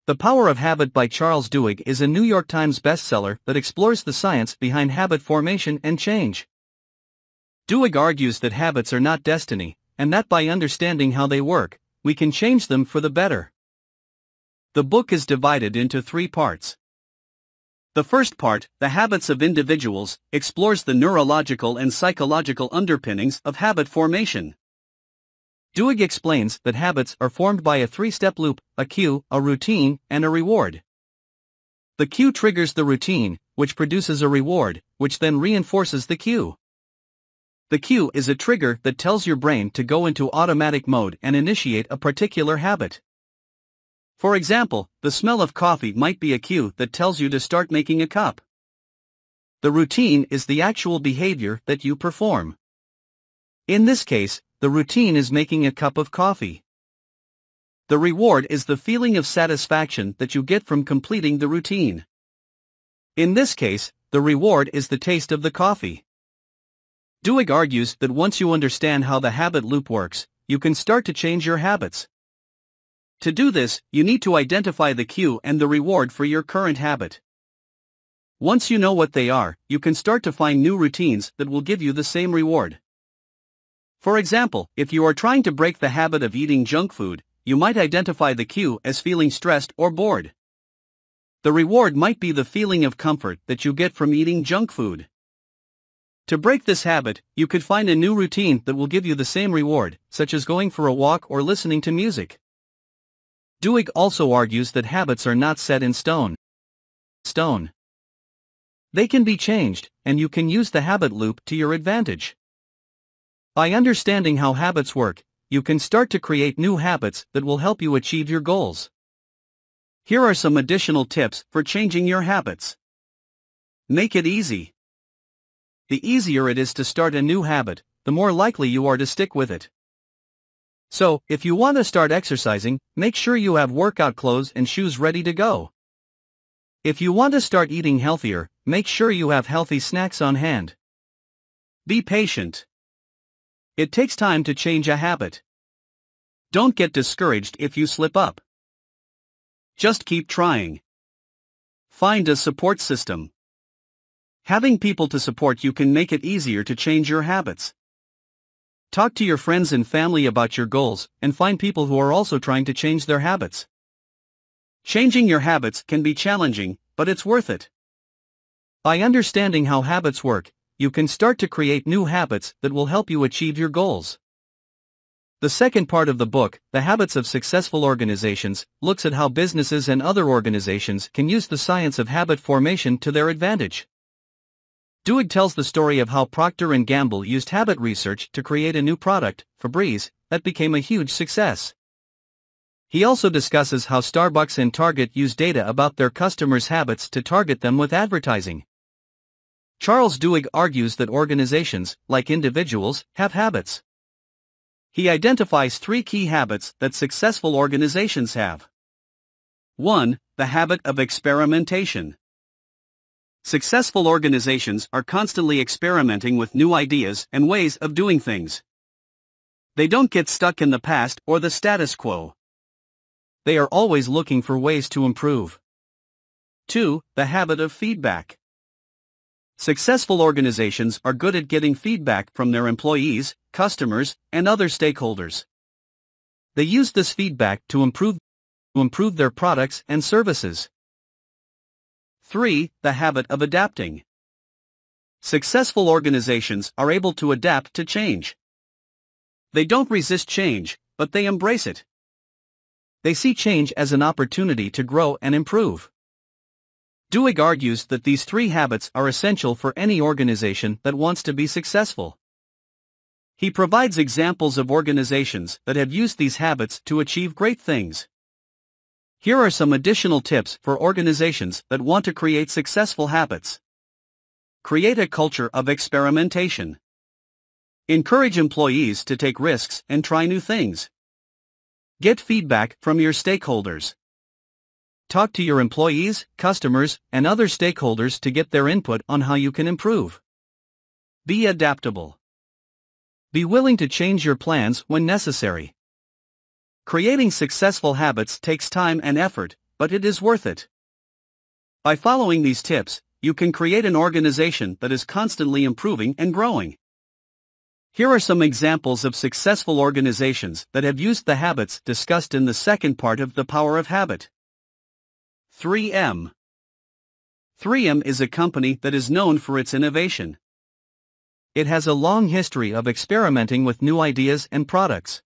The Power of Habit by Charles Duhigg is a New York Times bestseller that explores the science behind habit formation and change. Duhigg argues that habits are not destiny, and that by understanding how they work, we can change them for the better. The book is divided into 3 parts. The first part, The Habits of Individuals, explores the neurological and psychological underpinnings of habit formation. Duhigg explains that habits are formed by a 3-step loop: a cue, a routine, and a reward. The cue triggers the routine, which produces a reward, which then reinforces the cue. The cue is a trigger that tells your brain to go into automatic mode and initiate a particular habit. For example, the smell of coffee might be a cue that tells you to start making a cup. The routine is the actual behavior that you perform. In this case, the routine is making a cup of coffee. The reward is the feeling of satisfaction that you get from completing the routine. In this case, the reward is the taste of the coffee. Duhigg argues that once you understand how the habit loop works, you can start to change your habits. To do this, you need to identify the cue and the reward for your current habit. Once you know what they are, you can start to find new routines that will give you the same reward. For example, if you are trying to break the habit of eating junk food, you might identify the cue as feeling stressed or bored. The reward might be the feeling of comfort that you get from eating junk food. To break this habit, you could find a new routine that will give you the same reward, such as going for a walk or listening to music. Duhigg also argues that habits are not set in stone. They can be changed, and you can use the habit loop to your advantage. By understanding how habits work, you can start to create new habits that will help you achieve your goals. Here are some additional tips for changing your habits. Make it easy. The easier it is to start a new habit, the more likely you are to stick with it. So, if you want to start exercising, make sure you have workout clothes and shoes ready to go. If you want to start eating healthier, make sure you have healthy snacks on hand. Be patient. It takes time to change a habit. Don't get discouraged if you slip up. Just keep trying. Find a support system. Having people to support you can make it easier to change your habits. Talk to your friends and family about your goals, and find people who are also trying to change their habits. Changing your habits can be challenging, but it's worth it. By understanding how habits work, you can start to create new habits that will help you achieve your goals. The second part of the book, The Habits of Successful Organizations, looks at how businesses and other organizations can use the science of habit formation to their advantage. Duhigg tells the story of how Procter & Gamble used habit research to create a new product, Febreze, that became a huge success. He also discusses how Starbucks and Target use data about their customers' habits to target them with advertising. Charles Duhigg argues that organizations, like individuals, have habits. He identifies 3 key habits that successful organizations have. 1. The habit of experimentation. Successful organizations are constantly experimenting with new ideas and ways of doing things. They don't get stuck in the past or the status quo. They are always looking for ways to improve. 2. The habit of feedback. Successful organizations are good at getting feedback from their employees, customers, and other stakeholders. They use this feedback to improve their products and services. 3. The habit of adapting. Successful organizations are able to adapt to change. They don't resist change, but they embrace it. They see change as an opportunity to grow and improve. Duhigg argues that these 3 habits are essential for any organization that wants to be successful. He provides examples of organizations that have used these habits to achieve great things. Here are some additional tips for organizations that want to create successful habits. Create a culture of experimentation. Encourage employees to take risks and try new things. Get feedback from your stakeholders. Talk to your employees, customers, and other stakeholders to get their input on how you can improve. Be adaptable. Be willing to change your plans when necessary. Creating successful habits takes time and effort, but it is worth it. By following these tips, you can create an organization that is constantly improving and growing. Here are some examples of successful organizations that have used the habits discussed in the second part of The Power of Habit. 3M. 3M is a company that is known for its innovation. It has a long history of experimenting with new ideas and products.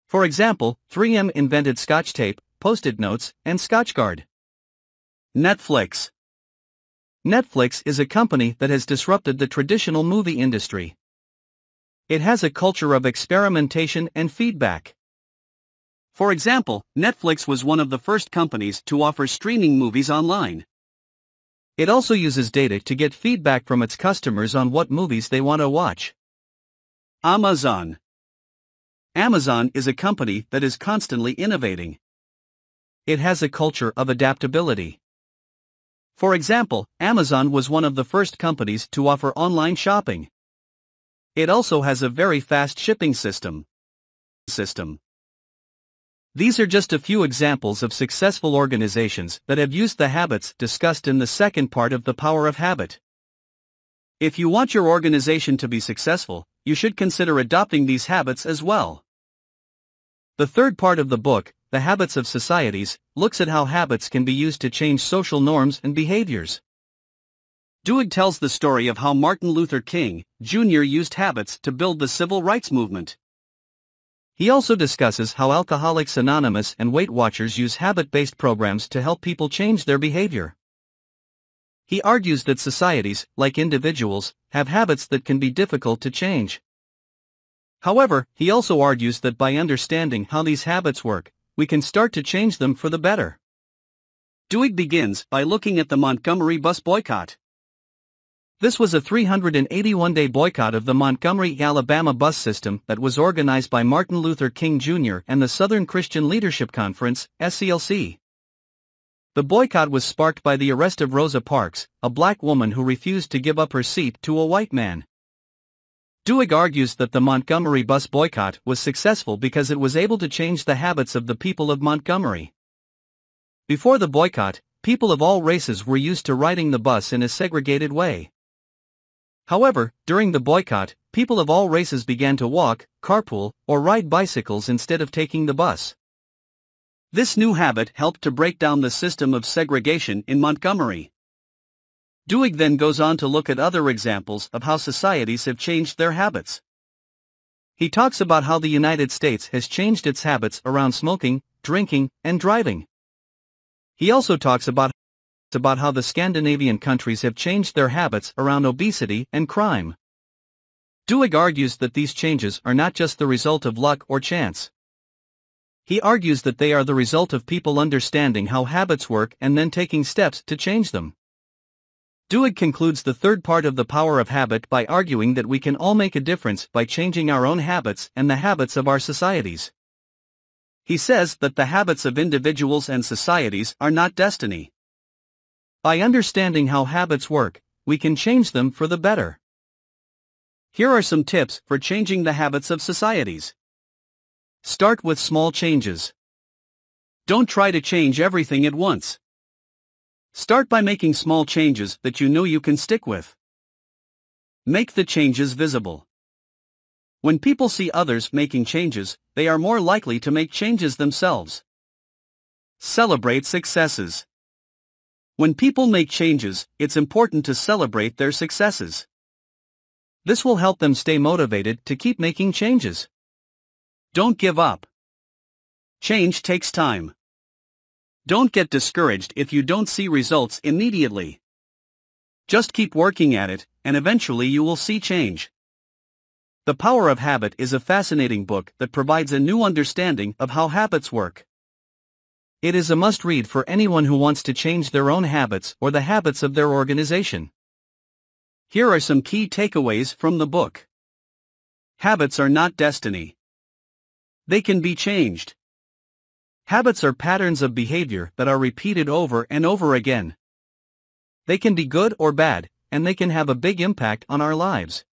For example, 3M invented Scotch tape, Post-it notes, and Scotchgard. Netflix. Netflix is a company that has disrupted the traditional movie industry. It has a culture of experimentation and feedback. For example, Netflix was one of the first companies to offer streaming movies online. It also uses data to get feedback from its customers on what movies they want to watch. Amazon. Amazon is a company that is constantly innovating. It has a culture of adaptability. For example, Amazon was one of the first companies to offer online shopping. It also has a very fast shipping system. These are just a few examples of successful organizations that have used the habits discussed in the second part of The Power of Habit. If you want your organization to be successful, you should consider adopting these habits as well. The third part of the book, The Habits of Societies, looks at how habits can be used to change social norms and behaviors. Duhigg tells the story of how Martin Luther King, Jr. used habits to build the civil rights movement. He also discusses how Alcoholics Anonymous and Weight Watchers use habit-based programs to help people change their behavior. He argues that societies, like individuals, have habits that can be difficult to change. However, he also argues that by understanding how these habits work, we can start to change them for the better. Duhigg begins by looking at the Montgomery bus boycott. This was a 381-day boycott of the Montgomery, Alabama bus system that was organized by Martin Luther King Jr. and the Southern Christian Leadership Conference, SCLC. The boycott was sparked by the arrest of Rosa Parks, a black woman who refused to give up her seat to a white man. Duhigg argues that the Montgomery bus boycott was successful because it was able to change the habits of the people of Montgomery. Before the boycott, people of all races were used to riding the bus in a segregated way. However, during the boycott, people of all races began to walk, carpool, or ride bicycles instead of taking the bus. This new habit helped to break down the system of segregation in Montgomery. Duhigg then goes on to look at other examples of how societies have changed their habits. He talks about how the United States has changed its habits around smoking, drinking, and driving. He also talks about how the Scandinavian countries have changed their habits around obesity and crime. Duhigg argues that these changes are not just the result of luck or chance. He argues that they are the result of people understanding how habits work and then taking steps to change them. Duhigg concludes the third part of The Power of Habit by arguing that we can all make a difference by changing our own habits and the habits of our societies. He says that the habits of individuals and societies are not destiny. By understanding how habits work, we can change them for the better. Here are some tips for changing the habits of societies. Start with small changes. Don't try to change everything at once. Start by making small changes that you know you can stick with. Make the changes visible. When people see others making changes, they are more likely to make changes themselves. Celebrate successes. When people make changes, it's important to celebrate their successes. This will help them stay motivated to keep making changes. Don't give up. Change takes time. Don't get discouraged if you don't see results immediately. Just keep working at it, and eventually you will see change. The Power of Habit is a fascinating book that provides a new understanding of how habits work. It is a must-read for anyone who wants to change their own habits or the habits of their organization. Here are some key takeaways from the book. Habits are not destiny. They can be changed. Habits are patterns of behavior that are repeated over and over again. They can be good or bad, and they can have a big impact on our lives.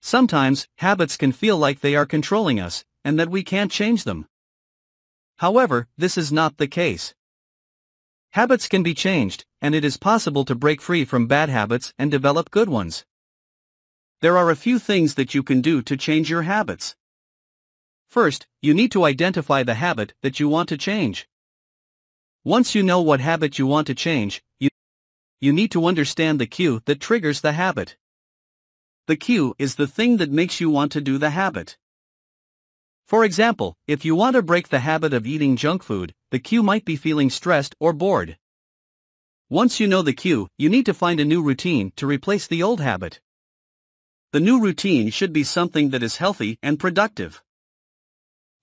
Sometimes, habits can feel like they are controlling us, and that we can't change them. However, this is not the case. Habits can be changed, and it is possible to break free from bad habits and develop good ones. There are a few things that you can do to change your habits. First, you need to identify the habit that you want to change. Once you know what habit you want to change, you need to understand the cue that triggers the habit. The cue is the thing that makes you want to do the habit. For example, if you want to break the habit of eating junk food, the cue might be feeling stressed or bored. Once you know the cue, you need to find a new routine to replace the old habit. The new routine should be something that is healthy and productive.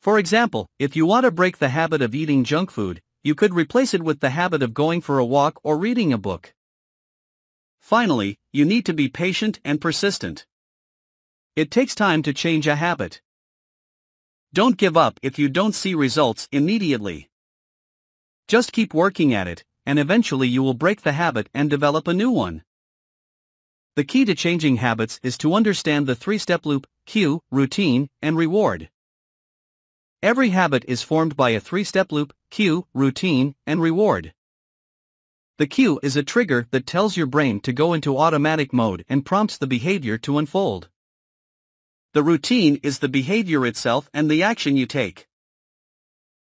For example, if you want to break the habit of eating junk food, you could replace it with the habit of going for a walk or reading a book. Finally, you need to be patient and persistent. It takes time to change a habit. Don't give up if you don't see results immediately. Just keep working at it, and eventually you will break the habit and develop a new one. The key to changing habits is to understand the three-step loop: cue, routine, and reward. Every habit is formed by a three-step loop: cue, routine, and reward. The cue is a trigger that tells your brain to go into automatic mode and prompts the behavior to unfold. The routine is the behavior itself and the action you take.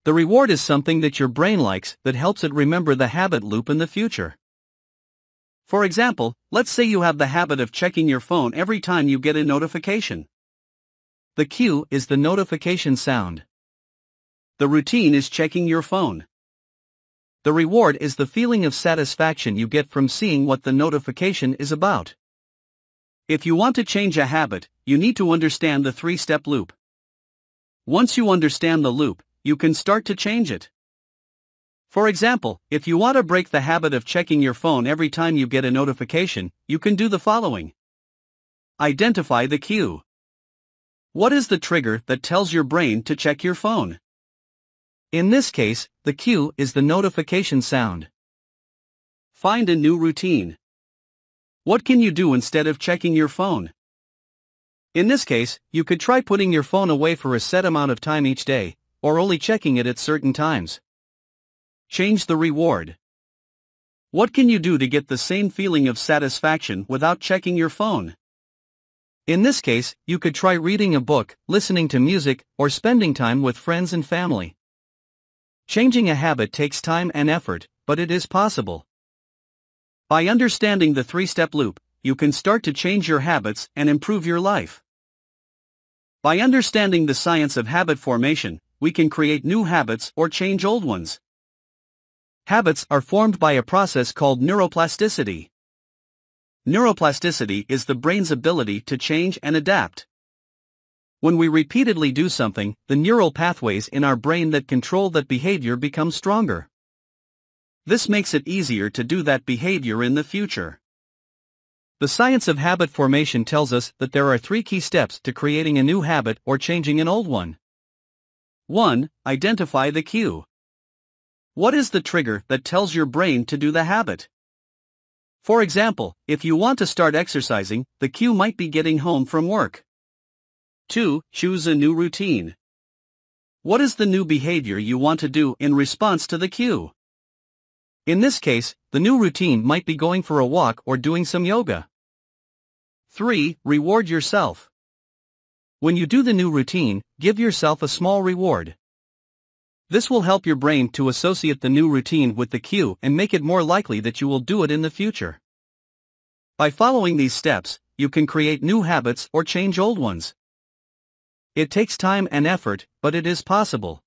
The reward is something that your brain likes that helps it remember the habit loop in the future. For example, let's say you have the habit of checking your phone every time you get a notification. The cue is the notification sound. The routine is checking your phone. The reward is the feeling of satisfaction you get from seeing what the notification is about. If you want to change a habit, you need to understand the three-step loop. Once you understand the loop, you can start to change it. For example, if you want to break the habit of checking your phone every time you get a notification, you can do the following. Identify the cue. What is the trigger that tells your brain to check your phone? In this case, the cue is the notification sound. Find a new routine. What can you do instead of checking your phone? In this case, you could try putting your phone away for a set amount of time each day, or only checking it at certain times. Change the reward. What can you do to get the same feeling of satisfaction without checking your phone? In this case, you could try reading a book, listening to music, or spending time with friends and family. Changing a habit takes time and effort, but it is possible. By understanding the three-step loop, you can start to change your habits and improve your life. By understanding the science of habit formation, we can create new habits or change old ones. Habits are formed by a process called neuroplasticity. Neuroplasticity is the brain's ability to change and adapt. When we repeatedly do something, the neural pathways in our brain that control that behavior become stronger. This makes it easier to do that behavior in the future. The science of habit formation tells us that there are 3 key steps to creating a new habit or changing an old one. 1. Identify the cue. What is the trigger that tells your brain to do the habit? For example, if you want to start exercising, the cue might be getting home from work. 2. Choose a new routine. What is the new behavior you want to do in response to the cue? In this case, the new routine might be going for a walk or doing some yoga. 3. Reward yourself. When you do the new routine, give yourself a small reward. This will help your brain to associate the new routine with the cue and make it more likely that you will do it in the future. By following these steps, you can create new habits or change old ones. It takes time and effort, but it is possible.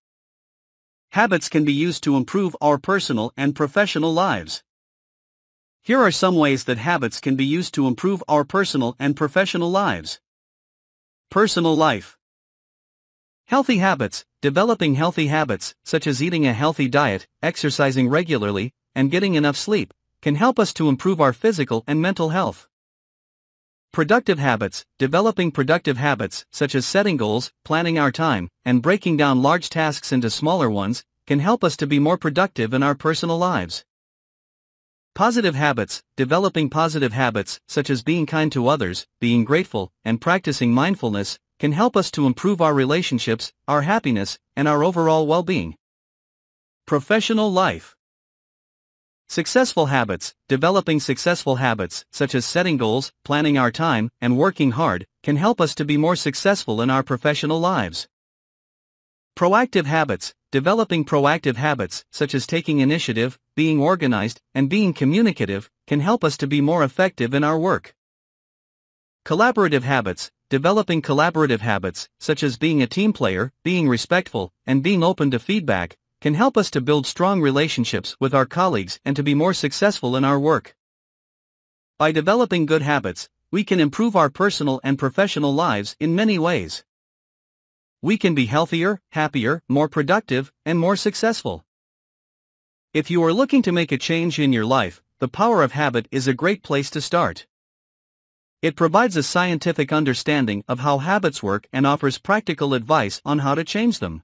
Habits can be used to improve our personal and professional lives. Here are some ways that habits can be used to improve our personal and professional lives. Personal life. Healthy habits. Developing healthy habits, such as eating a healthy diet, exercising regularly, and getting enough sleep, can help us to improve our physical and mental health. Productive habits. Developing productive habits, such as setting goals, planning our time, and breaking down large tasks into smaller ones, can help us to be more productive in our personal lives. Positive habits. Developing positive habits, such as being kind to others, being grateful, and practicing mindfulness, can help us to improve our relationships, our happiness, and our overall well-being. Professional life. Successful habits. Developing successful habits, such as setting goals, planning our time, and working hard, can help us to be more successful in our professional lives. Proactive habits. Developing proactive habits, such as taking initiative, being organized, and being communicative, can help us to be more effective in our work. Collaborative habits. Developing collaborative habits, such as being a team player, being respectful, and being open to feedback, can help us to build strong relationships with our colleagues and to be more successful in our work. By developing good habits, we can improve our personal and professional lives in many ways. We can be healthier, happier, more productive, and more successful. If you are looking to make a change in your life, the power of habit is a great place to start. It provides a scientific understanding of how habits work and offers practical advice on how to change them.